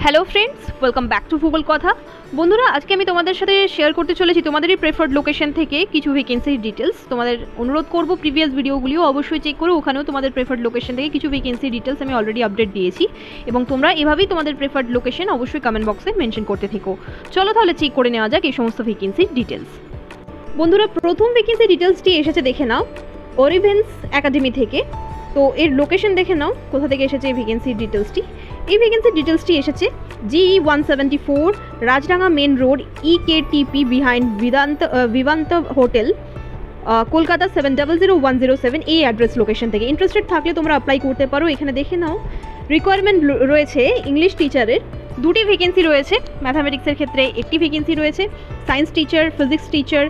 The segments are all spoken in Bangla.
Hello friends, welcome back to ভূগোল কথা। বন্ধুরা, আজকে আমি তোমাদের সাথে শেয়ার করতে চলেছি তোমাদেরই প্রেফার্ড লোকেশন থেকে কিছু ভ্যাকেন্সির ডিটেলস। তোমাদের অনুরোধ করব প্রিভিয়াস ভিডিওগুলিও অবশ্যই চেক করো, ওখানেও তোমাদের প্রেফার্ড লোকেশন থেকে কিছু ভ্যাকেন্সির ডিটেলস আমি অলরেডি আপডেট দিয়েছি এবং তোমরা এভাবেই তোমাদের প্রেফার্ড লোকেশন অবশ্যই কমেন্ট বক্সে মেনশন করতে থেকো। চলো তাহলে চেক করে নেওয়া যাক এই সমস্ত ভ্যাকেন্সির ডিটেলস। বন্ধুরা, প্রথম ভ্যাকেন্সি ডিটেলসটি এসেছে, দেখে নাও, অরিভেন্স একাডেমি থেকে। তো এর লোকেশন দেখে নাও কোথা থেকে এসেছে এই ভ্যাকেন্সির ডিটেলসটি। এই ভ্যাকেন্সির ডিটেলসটি এসেছে GE 174 Rajdanga main road EKTP behind Vivanta hotel, Kolkata 700107 এই অ্যাড্রেস লোকেশন থেকে। ইন্টারেস্টেড থাকলে তোমরা অ্যাপ্লাই করতে পারো। এখানে দেখে নাও রিকোয়ারমেন্ট রয়েছে ইংলিশ টিচারের দুটি ভ্যাকেন্সি রয়েছে, ম্যাথামেটিক্সের ক্ষেত্রে একটি ভ্যাকেন্সি রয়েছে, science teacher, physics teacher,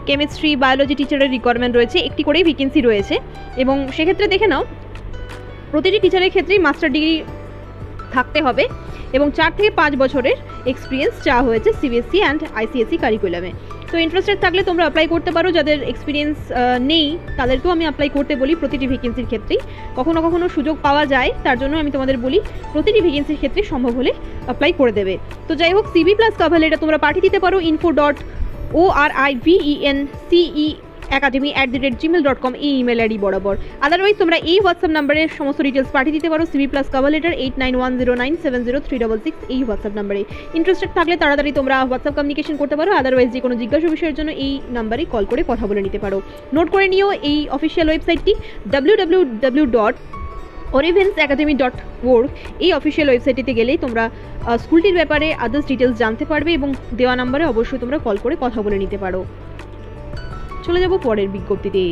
chemistry, biology টিচারের রিকোয়ারমেন্ট রয়েছে, একটি করেই ভ্যাকেন্সি রয়েছে। এবং সেক্ষেত্রে দেখে নাও প্রতিটি টিচারের ক্ষেত্রেই মাস্টার ডিগ্রি থাকতে হবে এবং 4 থেকে 5 বছরের এক্সপিরিয়েন্স চাওয়া হয়েছে CBSE অ্যান্ড ICSE কারিকুলামে। তো ইন্টারেস্টেড থাকলে তোমরা অ্যাপ্লাই করতে পারো। যাদের এক্সপিরিয়েন্স নেই তাদেরকেও আমি অ্যাপ্লাই করতে বলি প্রতিটি ভ্যাকেন্সির ক্ষেত্রেই। কখনো কখনো সুযোগ পাওয়া যায়, তার জন্য আমি তোমাদের বলি প্রতিটি ভ্যাকেন্সির ক্ষেত্রে সম্ভব হলে অ্যাপ্লাই করে দেবে। তো যাই হোক, CV+ কভার লেটার তোমরা পাঠিয়ে দিতে পারো info.orivence@gmail.com এই ইমেল আইডি বরাবর। আদারওয়াইজ তোমরা এই হোয়াটসঅ্যাপ নাম্বারে সমস্ত ডিটেলস পাঠিয়ে দিতে পারো। CV+ কভার লেটার 8910970366 এই হোয়াটসঅ্যাপ নাম্বারে। ইন্টারেস্টেড থাকলে তাড়াতাড়ি তোমরা হোয়াটসঅ্যাপ কমিউনিকেশন করতে পারো। আদারওয়াইজ যে কোনো জিজ্ঞাসা বিষয়ের জন্য এই নাম্বারে কল করে কথা বলে নিতে পারো। নোট করে নিও এই অফিসিয়াল ওয়েবসাইটটি www.orivensacademy.org। এই অফিসিয়াল ওয়েবসাইটটিতে গেলেই তোমরা স্কুলটির ব্যাপারে আদার্স ডিটেলস জানতে পারবে এবং দেওয়া নাম্বারে অবশ্যই তোমরা কল করে কথা বলে নিতে পারো। চলে যাব পরের বিজ্ঞপ্তিতে।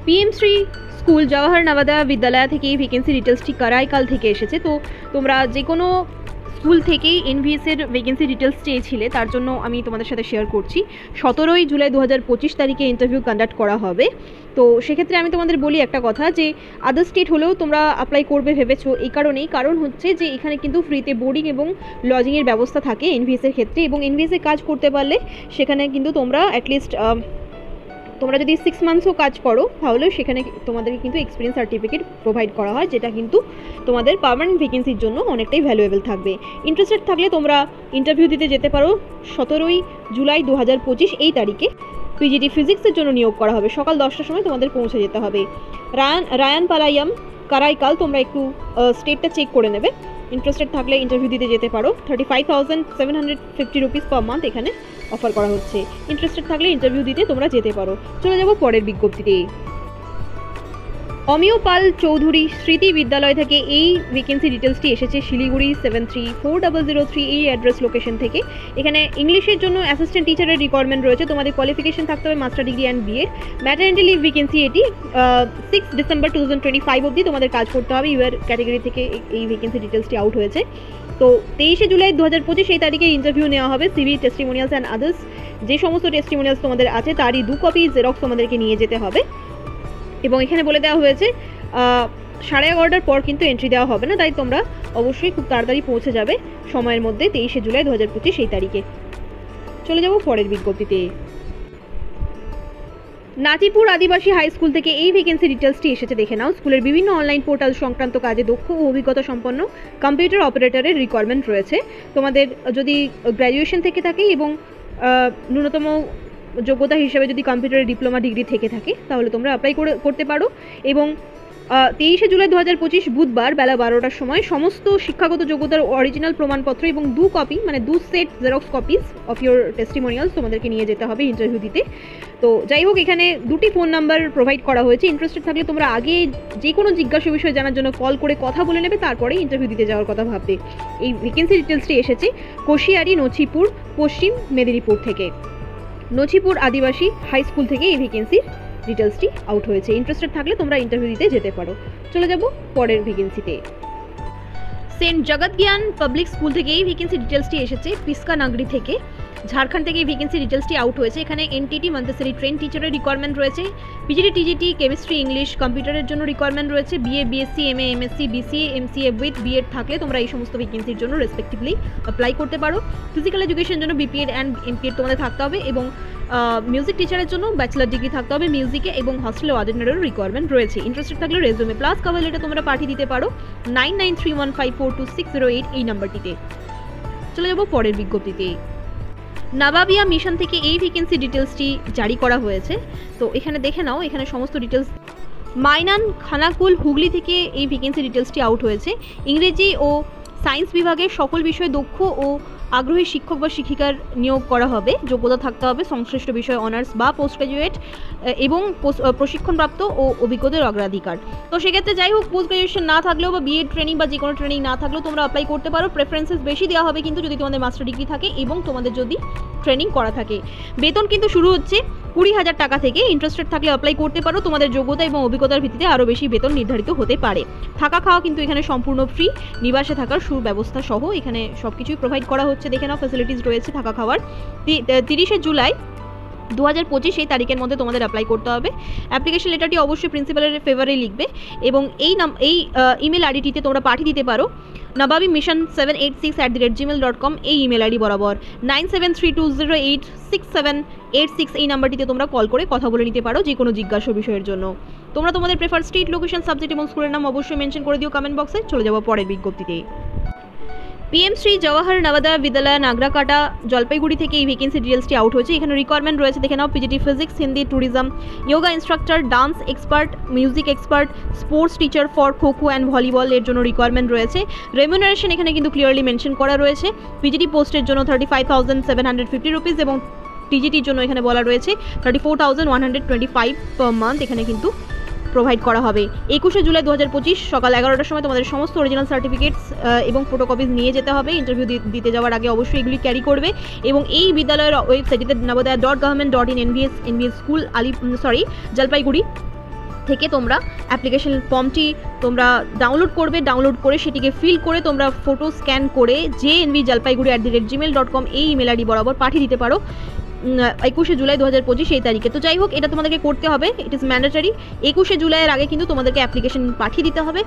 PM3 স্কুল জওহর নবোদয়া বিদ্যালয় থেকে এই ভ্যাকেন্সি ডিটেলসটি কারাইকাল থেকে এসেছে। তো তোমরা যে কোনো স্কুল থেকেই NVS এর ভ্যাকেন্সি ডিটেলস চেয়েছিলে, তার জন্য আমি তোমাদের সাথে শেয়ার করছি। 17 জুলাই 2025 তারিখে ইন্টারভিউ কন্ডাক্ট করা হবে। তো সেক্ষেত্রে আমি তোমাদের বলি একটা কথা, যে আদার স্টেট হলেও তোমরা অ্যাপ্লাই করবে ভেবেছো এই কারণ হচ্ছে যে এখানে কিন্তু ফ্রিতে বোর্ডিং এবং লজিংয়ের ব্যবস্থা থাকে NVS এর ক্ষেত্রে, এবং NVS এ কাজ করতে পারলে সেখানে কিন্তু তোমরা অ্যাটলিস্ট তোমরা যদি 6 মান্থসও কাজ করো তাহলে সেখানে তোমাদেরকে কিন্তু এক্সপিরিয়েন্স সার্টিফিকেট প্রোভাইড করা হয়, যেটা কিন্তু তোমাদের পার্মানেন্ট ভ্যাকেন্সির জন্য অনেকটাই ভ্যালুয়েবল থাকবে। ইন্টারেস্টেড থাকলে তোমরা ইন্টারভিউ দিতে যেতে পারো 17 জুলাই 2025 এই তারিখে। PGT ফিজিক্সের জন্য নিয়োগ করা হবে। সকাল 10টার সময় তোমাদের পৌঁছে যেতে হবে। রায়ান পালাইয়াম, কারাইকাল। তোমরা একটু স্টেটটা চেক করে নেবে। ইন্টারেস্টেড থাকলে ইন্টারভিউ দিতে যেতে পারো। 35,750 রুপিস পার মান্থ এখানে অফার করা হচ্ছে। ইন্টারেস্টেড থাকলে ইন্টারভিউ দিতে তোমরা যেতে পারো। চলে যাব পরের বিজ্ঞপ্তিতে। অমিয় পাল চৌধুরী স্মৃতি বিদ্যালয় থেকে এই ভ্যাকেন্সি ডিটেলসটি এসেছে শিলিগুড়ি 734003 এই অ্যাড্রেস লোকেশন থেকে। এখানে ইংলিশের জন্য অ্যাসিস্ট্যান্ট টিচারের রিকোয়ারমেন্ট রয়েছে। তোমাদের কোয়ালিফিকেশন থাকতে হবে master degree and BA। Maternity leave vacancy, এটি 6 ডিসেম্বর 2025 অবধি তোমাদের কাজ করতে হবে। ইউআর ক্যাটাগরি থেকে এই ভ্যাকেন্সি ডিটেলসটি আউট হয়েছে। তো 23 জুলাই 2025 এই তারিখে ইন্টারভিউ নেওয়া হবে। CV, টেস্টিমোনিয়ালস অ্যান্ড আদার্স যে সমস্ত টেস্টিমোনিয়ালস তোমাদের আছে তারই 2 কপি জেরক্স তোমাদেরকে নিয়ে যেতে হবে। এবং এখানে বলে দেওয়া হয়েছে 11:30 পর কিন্তু এন্ট্রি দেওয়া হবে না, তাই তোমরা অবশ্যই খুব তাড়াতাড়ি পৌঁছে যাবে সময়ের মধ্যে 23 জুলাই 2025 এই তারিখে। চলে যাব পরের বিজ্ঞপ্তিতে। নাচিপুর আদিবাসী হাই স্কুল থেকে এই ভ্যাকেন্সি ডিটেলসটি এসেছে, দেখে নাও। স্কুলের বিভিন্ন অনলাইন পোর্টাল সংক্রান্ত কাজে দক্ষ ও অভিজ্ঞতা সম্পন্ন কম্পিউটার অপারেটরের রিকোয়ারমেন্ট রয়েছে। তোমাদের যদি গ্র্যাজুয়েশন থেকে থাকে এবং ন্যূনতম যোগ্যতা হিসেবে যদি কম্পিউটারের ডিপ্লোমা ডিগ্রি থেকে থাকে তাহলে তোমরা অ্যাপ্লাই করতে পারো। এবং 23 জুলাই 2025 বুধবার বেলা 12টার সময় সমস্ত শিক্ষাগত যোগ্যতার অরিজিনাল প্রমাণপত্র এবং 2 কপি মানে 2 set xerox copies of your testimonials তোমাদেরকে নিয়ে যেতে হবে ইন্টারভিউ দিতে। তো যাই হোক, এখানে 2টি ফোন নাম্বার প্রোভাইড করা হয়েছে। ইন্টারেস্টেড থাকলে তোমরা আগে যে কোনো জিজ্ঞাসা বিষয় জানার জন্য কল করে কথা বলে নেবে, তারপরে ইন্টারভিউ দিতে যাওয়ার কথা ভাববে। এই ভ্যাকেন্সি ডিটেলসটি এসেছে কোশিয়ারি, নছিপুর, পশ্চিম মেদিনীপুর থেকে। নছিপুর আদিবাসী হাই স্কুল থেকে এই ভ্যাকেন্সির ডিটেলসটি আউট হয়েছে। ইন্টারেস্টেড থাকলে তোমরা ইন্টারভিউ দিতে যেতে পারো। চলে যাব পরের ভ্যাকেন্সিতে। সেন্ট জগৎ জ্ঞান পাবলিক স্কুল থেকে এই ভ্যাকেন্সি ডিটেলসটি এসেছে পিস্কা নাগরি থেকে। ঝাড়খণ্ড থেকে এই ভ্যাকেন্সি ডিটেলসটি আউট হয়েছে। এখানে এনটিটি মন্তেসরি ট্রেন টিচারের রিকোয়ারমেন্ট রয়েছে, পিজিটি টিজিটি কেমিস্ট্রি ইংলিশ কম্পিউটারের জন্য রিকোয়ারমেন্ট রয়েছে, BA BSc MA MSc BCA MCA with BEd থাকলে তোমরা এই সমস্ত ভ্যাকেন্সির জন্য রেসপেক্টিভলি অ্যাপ্লাই করতে পারো। ফিজিক্যাল এডুকেশনের জন্য বিপিএড অ্যান্ড এমপিএড তোমাদের থাকতে হবে, এবং মিউজিক টিচারের জন্য ব্যাচেলার ডিগ্রি থাকতে হবে মিউজিকে, এবং হস্টেল ওয়ার্ডেনারেরও রিকোয়ারমেন্ট রয়েছে। ইন্টারেস্টেড থাকলে রেজুমে প্লাস কভার লেটার তোমরা পাঠিয়ে দিতে পারো 9931542608 এই নাম্বারটিতে। চলে যাবো পরের বিজ্ঞপ্তিতে। নাবাবিয়া মিশন থেকে এই ভ্যাকেন্সি ডিটেলসটি জারি করা হয়েছে। তো এখানে দেখে নাও, এখানে সমস্ত ডিটেলস। মাইনান খানাকুল হুগলি থেকে এই ভ্যাকেন্সি ডিটেলসটি আউট হয়েছে। ইংরেজি ও সায়েন্স বিভাগের সকল বিষয়ে দক্ষ ও আগ্রহী শিক্ষক বা শিক্ষিকার নিয়োগ করা হবে। যোগ্যতা থাকতে হবে সংশ্লিষ্ট বিষয়ে অনার্স বা পোস্ট গ্রাজুয়েট এবং প্রশিক্ষণপ্রাপ্ত ও অভিজ্ঞদের অগ্রাধিকার। তো সেক্ষেত্রে যাই হোক, পোস্ট গ্রাজুয়েশন না থাকলেও বা বিএড ট্রেনিং বা যে কোনো ট্রেনিং না থাকলেও তোমরা অ্যাপ্লাই করতে পারো। প্রেফারেন্সেস বেশি দেওয়া হবে কিন্তু যদি তোমাদের মাস্টার ডিগ্রি থাকে এবং তোমাদের যদি ট্রেনিং করা থাকে। বেতন কিন্তু শুরু হচ্ছে 20,000 টাকা থেকে। ইন্টারেস্টেড থাকলে অ্যাপ্লাই করতে পারো। তোমাদের যোগ্যতা এবং অভিজ্ঞতার ভিত্তিতে আরও বেশি বেতন নির্ধারিত হতে পারে। থাকা খাওয়া কিন্তু এখানে সম্পূর্ণ ফ্রি, নিবাসে থাকার সুব্যবস্থা সহ এখানে সব কিছুই প্রোভাইড করা হচ্ছে। দেখে নাও, ফ্যাসিলিটিস রয়েছে থাকা খাওয়ার। 30শে জুলাই 2025 এই তারিখের মধ্যে তোমাদের অ্যাপ্লাই করতে হবে। অ্যাপ্লিকেশন লেটারটি অবশ্যই প্রিন্সিপালের ফেভারে লিখবে, এবং এই ইমেল আইডিটিতে তোমরা পাঠিয়ে দিতে পারো nababimission786@gmail.com এই ইমেল আইডি বরাবর। 9732086786 এই নাম্বারটিতে তোমরা কল করে কথা বলে নিতে পারো যে কোনো জিজ্ঞাসা বিষয়ের জন্য। তোমরা তোমাদের প্রেফার স্ট্রিট, লোকেশন, সাবজেক্ট এবং স্কুলের নাম অবশ্যই মেনশন করে দিও কমেন্ট বক্সে। চলে যাবো পরের বিজ্ঞপ্তিতে। পিএম শ্রী জওয়াহর নবোদয় বিদ্যালয় নাগরাকাটা জলপাইগুড়ি থেকে এই ভ্যাকেন্সি ডিটেলসটি আউট হয়েছে। এখানে রিকোয়ারমেন্ট রয়েছে, দেখে নাও। PGT physics, Hindi, tourism, yoga instructor, dance expert, music expert, sports teacher for kho kho and volleyball এর জন্য রিকোয়ারমেন্ট রয়েছে। রেমিউনারেশন এখানে কিন্তু ক্লিয়ারলি মেনশন করা রয়েছে। পিজিটি পোস্টের জন্য 35,750 রুপিস, এবং টিজিটির জন্য এখানে বলা রয়েছে 34,125 পার মান্থ এখানে কিন্তু প্রোভাইড করা হবে। 21শে জুলাই 2025 সকাল 11টার সময় তোমাদের সমস্ত অরিজিনাল সার্টিফিকেটস এবং ফটোকপিজ নিয়ে যেতে হবে। ইন্টারভিউ দিতে যাওয়ার আগে অবশ্যই এগুলি ক্যারি করবে, এবং এই বিদ্যালয়ের ওয়েবসাইটে navodaya.government.in/NVS স্কুল জলপাইগুড়ি থেকে তোমরা অ্যাপ্লিকেশন ফর্মটি তোমরা ডাউনলোড করবে। ডাউনলোড করে সেটিকে ফিল করে তোমরা ফটো স্ক্যান করে jnvjalpaiguri@gmail.com এই ইমেল আইডি বরাবর পাঠিয়ে দিতে পারো 21শে জুলাই 2025 এই তারিখে। তো যাই হোক, এটা তোমাদেরকে করতে হবে, ইট ইজ ম্যান্ডেটরি। 21শে জুলাইয়ের আগে কিন্তু তোমাদেরকে অ্যাপ্লিকেশন পাঠিয়ে দিতে হবে।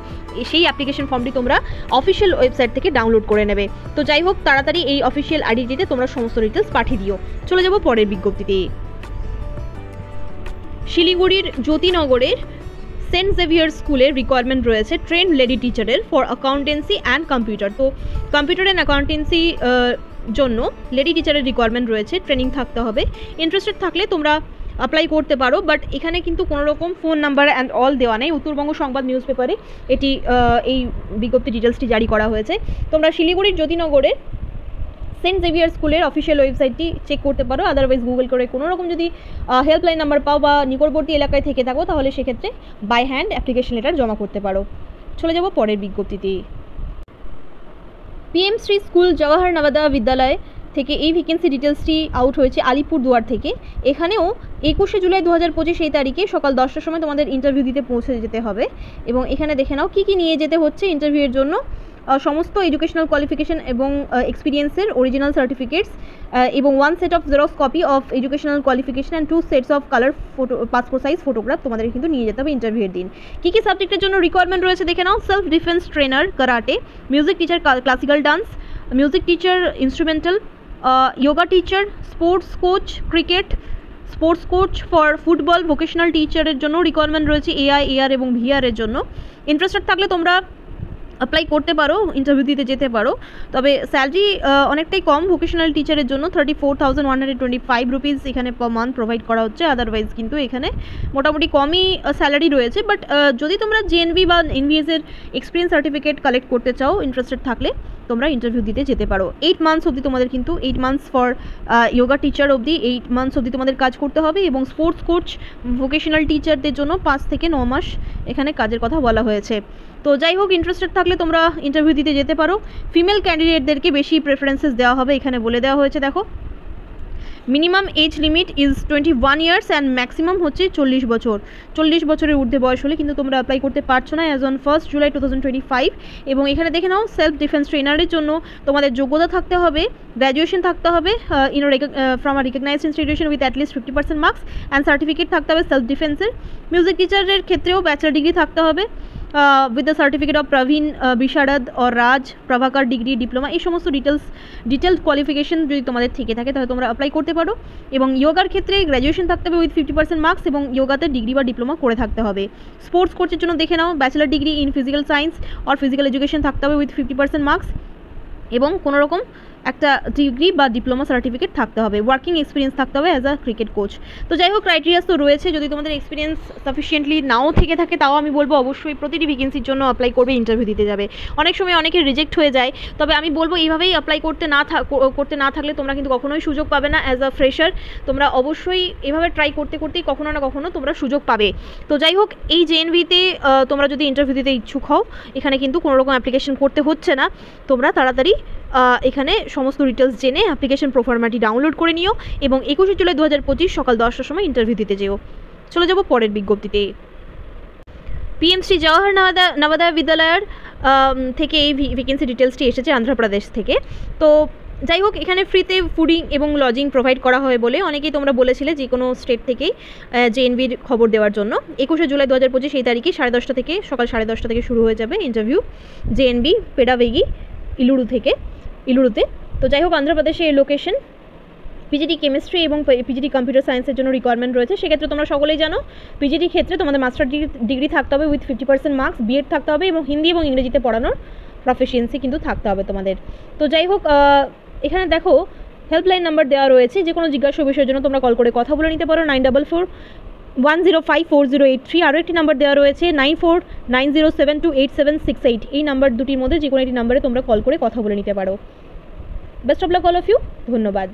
সেই অ্যাপ্লিকেশন ফর্মটি তোমরা অফিসিয়াল ওয়েবসাইট থেকে ডাউনলোড করে নেবে। তো যাই হোক, তাড়াতাড়ি এই অফিসিয়াল আইডিটিতে তোমরা সমস্ত ডিটেলস পাঠিয়ে দিও। চলে যাব পরের বিজ্ঞপ্তিতে। শিলিগুড়ির জ্যোতিনগরের সেন্ট জেভিয়ার স্কুলের রিকোয়ারমেন্ট রয়েছে ট্রেন লেডি টিচারের ফর অ্যাকাউন্টেন্সি অ্যান্ড কম্পিউটার। তো কম্পিউটার অ্যান্ড অ্যাকাউন্টেন্সি জন্য লেডি টিচারের রিকোয়ারমেন্ট রয়েছে, ট্রেনিং থাকতে হবে। ইন্টারেস্টেড থাকলে তোমরা অ্যাপ্লাই করতে পারো, বাট এখানে কিন্তু কোনো রকম ফোন নাম্বার অ্যান্ড অল দেওয়া নেই। উত্তরবঙ্গ সংবাদ নিউজ পেপারে এই বিজ্ঞপ্তি ডিটেলসটি জারি করা হয়েছে। তোমরা শিলিগুড়ির জ্যোতিনগরের সেন্ট জেভিয়ার স্কুলের অফিসিয়াল ওয়েবসাইটটি চেক করতে পারো। আদারওয়াইজ গুগল করে কোনো রকম যদি হেল্পলাইন নাম্বার পাও বা নিকটবর্তী এলাকায় থেকে থাকো, তাহলে সেক্ষেত্রে বাই হ্যান্ড অ্যাপ্লিকেশন লেটার জমা করতে পারো। চলে যাব পরের বিজ্ঞপ্তিতে। পিএম শ্রী স্কুল জওয়াহর নবোদয় বিদ্যালয় থেকে এই ভ্যাকেন্সি ডিটেলসটি আউট হয়েছে আলিপুরদুয়ার থেকে। এখানেও 21শে জুলাই 2025 এই তারিখে সকাল 10টার সময় তোমাদের ইন্টারভিউ দিতে পৌঁছে যেতে হবে, এবং এখানে দেখে নাও কী কী নিয়ে যেতে হচ্ছে ইন্টারভিউয়ের জন্য। সমস্ত এডুকেশনাল কোয়ালিফিকেশন এবং এক্সপিরিয়েন্সের অরিজিনাল সার্টিফিকেটস, এবং 1 set of xerox copy of educational qualification and 2 sets of colour passport size photograph তোমাদের কিন্তু নিয়ে যেতে হবে ইন্টারভিউয়ের দিন। কী কী সাবজেক্টের জন্য রিকোয়ারমেন্ট রয়েছে দেখে নাও। Self defence trainer karate, music teacher classical dance, music teacher instrumental, yoga teacher, sports coach cricket, sports coach for football, vocational টিচারের জন্য রিকোয়ারমেন্ট রয়েছে এআই, এআর এবং ভিআর এর জন্য। ইন্টারেস্টেড থাকলে তোমরা অ্যাপ্লাই করতে পারো, ইন্টারভিউ দিতে যেতে পারো। তবে স্যালারি অনেকটাই কম। ভোকেশনাল টিচারের জন্য 34,125 রুপিস এখানে পার মান্থ প্রোভাইড করা হচ্ছে। আদারওয়াইজ কিন্তু এখানে মোটামুটি কমই স্যালারি রয়েছে। বাট যদি তোমরা জেএনভি বা এনভিএসের এক্সপিরিয়েন্স সার্টিফিকেট কালেক্ট করতে চাও, ইন্টারেস্টেড থাকলে তোমরা ইন্টারভিউ দিতে যেতে পারো। 8 মান্থস অবধি তোমাদের কিন্তু 8 মান্থস ফর যোগা টিচার অবধি 8 মান্থস অবধি তোমাদের কাজ করতে হবে, এবং স্পোর্টস কোচ ভোকেশনাল টিচারদের জন্য 5 থেকে 9 মাস এখানে কাজের কথা বলা হয়েছে। তো যাই হোক, ইন্টারেস্টেড থাকলে তোমরা ইন্টারভিউ দিতে যেতে পারো। ফিমেল ক্যান্ডিডেটদেরকে বেশি প্রেফারেন্সেস দেওয়া হবে এখানে বলে দেওয়া হয়েছে। দেখো, minimum age limit is 21 years and maximum হচ্ছে 40 বছর। 40 বছরের ঊর্ধ্বে বয়স হলে কিন্তু তোমরা অ্যাপ্লাই করতে পারছো না অ্যাজ অন 1 জুলাই 2025। এবং এখানে দেখে নাও, সেলফ ডিফেন্স ট্রেনারের জন্য তোমাদের যোগ্যতা থাকতে হবে, গ্র্যাজুয়েশন থাকতে হবে from a recognised institution with at least 50% marks and certificate থাকতে হবে সেলফ ডিফেন্সের। মিউজিক টিচারের ক্ষেত্রেও ব্যাচেলার ডিগ্রি থাকতে হবে with the certificate of Praveen Visharad or Raj Prabhakar degree diploma. এই সমস্ত ডিটেলড কোয়ালিফিকেশন যদি তোমাদের থেকে থাকে তাহলে তোমরা অ্যাপ্লাই করতে পারো। এবং যোগার ক্ষেত্রে গ্র্যাজুয়েশন থাকতে হবে উইথ 50% মার্কস এবং যোগাতে ডিগ্রি বা ডিপ্লোমা করে থাকতে হবে। স্পোর্টস কোর্সের জন্য দেখে নাও, bachelor degree in physical science or physical education থাকতে হবে উইথ 50% মার্কস এবং কোনোরকম একটা ডিগ্রি বা ডিপ্লোমা সার্টিফিকেট থাকতে হবে। ওয়ার্কিং এক্সপিরিয়েন্স থাকতে হবে অ্যাজ আ ক্রিকেট কোচ। তো যাই হোক, ক্রাইটেরিয়াস তো রয়েছে। যদি তোমাদের এক্সপিরিয়েন্স সাফিসিয়েন্টলি নাও থেকে থাকে তাও আমি বলবো অবশ্যই প্রতিটি ভ্যাকেন্সির জন্য অ্যাপ্লাই করবে, ইন্টারভিউ দিতে যাবে। অনেক সময় অনেকে রিজেক্ট হয়ে যায়, তবে আমি বলবো এইভাবেই অ্যাপ্লাই করতে না থাকলে তোমরা কিন্তু কখনোই সুযোগ পাবে না অ্যাজ আ ফ্রেশার। তোমরা অবশ্যই এভাবে ট্রাই করতেই কখনো না কখনো তোমরা সুযোগ পাবে। তো যাই হোক, এই জেএনভিতে তোমরা যদি ইন্টারভিউ দিতে ইচ্ছুক হও, এখানে কিন্তু কোনো রকম অ্যাপ্লিকেশন করতে হচ্ছে না। তোমরা তাড়াতাড়ি এখানে সমস্ত ডিটেলস জেনে অ্যাপ্লিকেশন প্রোফার্মাটি ডাউনলোড করে নিও এবং 21 জুলাই 2025 সকাল 10টার সময় ইন্টারভিউ দিতে যেও। চলে যাব পরের বিজ্ঞপ্তিতে। পিএমসি জওহর নবোদয় বিদ্যালয়ের থেকে এই ভ্যাকেন্সি ডিটেলসটি এসেছে অন্ধ্রপ্রদেশ থেকে। তো যাই হোক, এখানে ফ্রিতে ফুডিং এবং লজিং প্রোভাইড করা হয় বলে অনেকেই তোমরা বলেছিলে যে কোনো স্টেট থেকেই জেএনভির খবর দেওয়ার জন্য। 21 জুলাই 2025 এই তারিখে সকাল 10:30 থেকে শুরু হয়ে যাবে ইন্টারভিউ জেএনভি পেডাগোজি ইলুরুতে। তো যাই হোক, অন্ধ্রপ্রদেশে এই লোকেশন। পিজিটি কেমিস্ট্রি এবং পিজিটি কম্পিউটার সায়েন্সের জন্য রিকোয়ারমেন্ট রয়েছে। সেক্ষেত্রে তোমরা সকলেই জানো, পিজিটি ক্ষেত্রে তোমাদের মাস্টার ডিগ্রি থাকতে হবে উইথ 50% মার্কস, বিএড থাকতে হবে এবং হিন্দি এবং ইংরেজিতে পড়ানোর প্রফিসিয়েন্সি কিন্তু থাকতে হবে তোমাদের। তো যাই হোক, এখানে দেখো হেল্পলাইন নাম্বার দেওয়া রয়েছে। যে কোনো জিজ্ঞাসা বিষয়ের জন্য তোমরা কল করে কথা বলে নিতে পারো 9441054083। আরও একটি নাম্বার দেওয়া রয়েছে 9490728768। এই নাম্বার দুটির মধ্যে যে কোনো একটি নাম্বারে তোমরা কল করে কথা বলে নিতে পারো। Best of luck all of you. ধন্যবাদ।